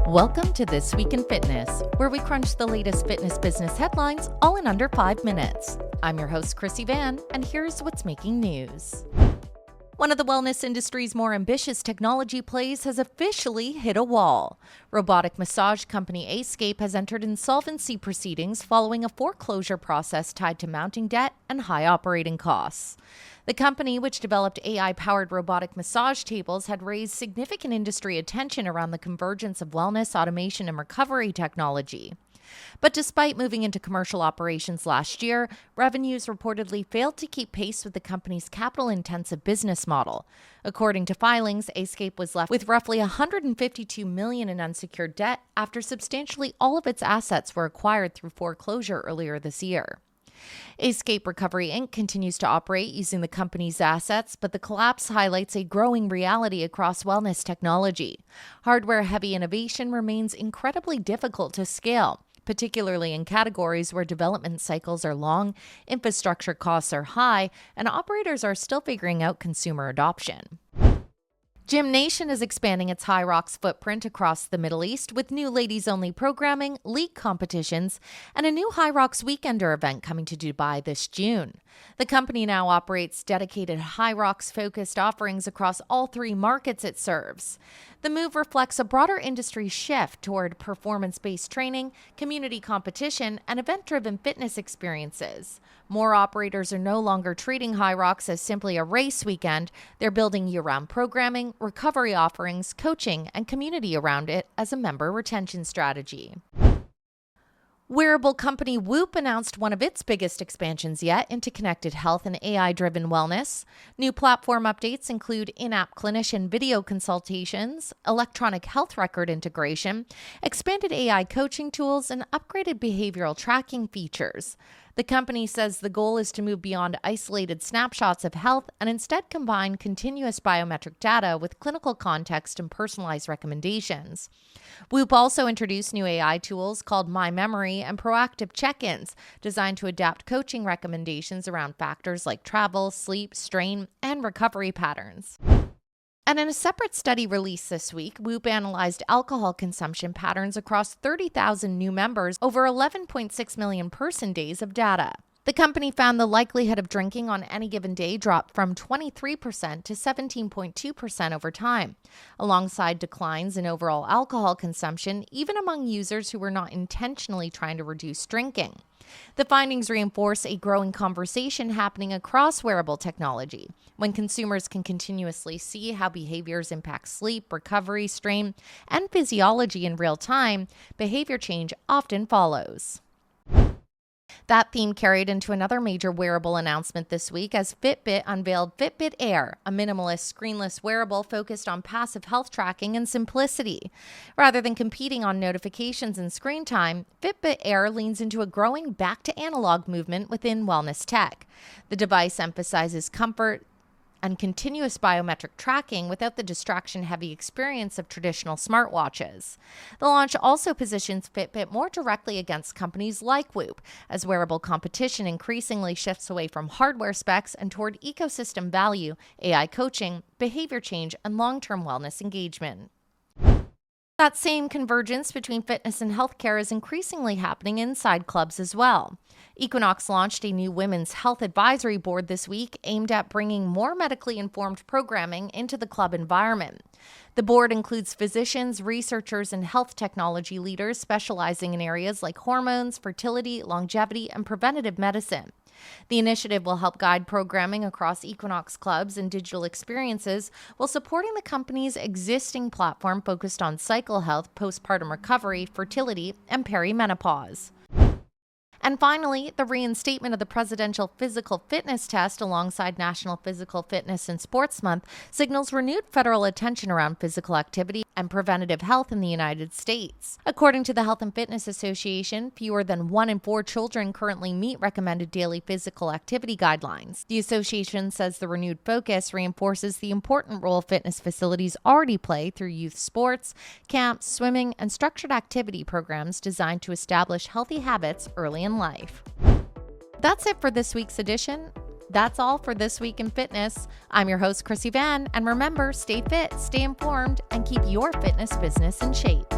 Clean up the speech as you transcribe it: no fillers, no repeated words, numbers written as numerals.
Welcome to This Week in Fitness, where we crunch the latest fitness business headlines all in under 5 minutes. I'm your host, Krissy Vann, and here's what's making news. One of the wellness industry's more ambitious technology plays has officially hit a wall. Robotic massage company Aescape has entered insolvency proceedings following a foreclosure process tied to mounting debt and high operating costs. The company, which developed AI-powered robotic massage tables, had raised significant industry attention around the convergence of wellness, automation, and recovery technology. But despite moving into commercial operations last year, revenues reportedly failed to keep pace with the company's capital-intensive business model. According to filings, Aescape was left with roughly $152 million in unsecured debt after substantially all of its assets were acquired through foreclosure earlier this year. Aescape Recovery Inc. continues to operate using the company's assets, but the collapse highlights a growing reality across wellness technology. Hardware-heavy innovation remains incredibly difficult to scale, particularly in categories where development cycles are long, infrastructure costs are high, and operators are still figuring out consumer adoption. GymNation is expanding its HYROX footprint across the Middle East with new ladies-only programming, league competitions, and a new HYROX Weekender event coming to Dubai this June. The company now operates dedicated HYROX-focused offerings across all 3 markets it serves. The move reflects a broader industry shift toward performance-based training, community competition, and event-driven fitness experiences. More operators are no longer treating HYROX as simply a race weekend. They're building year-round programming, recovery offerings, coaching, and community around it as a member retention strategy. Wearable company Whoop announced one of its biggest expansions yet into connected health and AI-driven wellness. New platform updates include in-app clinician video consultations, electronic health record integration, expanded AI coaching tools, and upgraded behavioral tracking features. The company says the goal is to move beyond isolated snapshots of health and instead combine continuous biometric data with clinical context and personalized recommendations. Whoop also introduced new AI tools called My Memory and proactive check-ins designed to adapt coaching recommendations around factors like travel, sleep, strain, and recovery patterns. And in a separate study released this week, Whoop analyzed alcohol consumption patterns across 30,000 new members over 11.6 million person days of data. The company found the likelihood of drinking on any given day dropped from 23% to 17.2% over time, alongside declines in overall alcohol consumption, even among users who were not intentionally trying to reduce drinking. The findings reinforce a growing conversation happening across wearable technology. When consumers can continuously see how behaviors impact sleep, recovery, strain, and physiology in real time, behavior change often follows. That theme carried into another major wearable announcement this week as Fitbit unveiled Fitbit Air, a minimalist, screenless wearable focused on passive health tracking and simplicity. Rather than competing on notifications and screen time, Fitbit Air leans into a growing back-to-analog movement within wellness tech. The device emphasizes comfort and continuous biometric tracking without the distraction-heavy experience of traditional smartwatches. The launch also positions Fitbit more directly against companies like Whoop, as wearable competition increasingly shifts away from hardware specs and toward ecosystem value, AI coaching, behavior change, and long-term wellness engagement. That same convergence between fitness and healthcare is increasingly happening inside clubs as well. Equinox launched a new women's health advisory board this week aimed at bringing more medically informed programming into the club environment. The board includes physicians, researchers, and health technology leaders specializing in areas like hormones, fertility, longevity, and preventative medicine. The initiative will help guide programming across Equinox clubs and digital experiences while supporting the company's existing platform focused on cycle health, postpartum recovery, fertility, and perimenopause. And finally, the reinstatement of the presidential physical fitness test alongside National Physical Fitness and Sports Month signals renewed federal attention around physical activity and preventative health in the United States. According to the Health and Fitness Association, fewer than 1 in 4 children currently meet recommended daily physical activity guidelines. The association says the renewed focus reinforces the important role fitness facilities already play through youth sports, camps, swimming, and structured activity programs designed to establish healthy habits early in life. That's it for this week's edition. That's all for This Week in Fitness. I'm your host, Krissy Vann, and remember, stay fit, stay informed, and keep your fitness business in shape.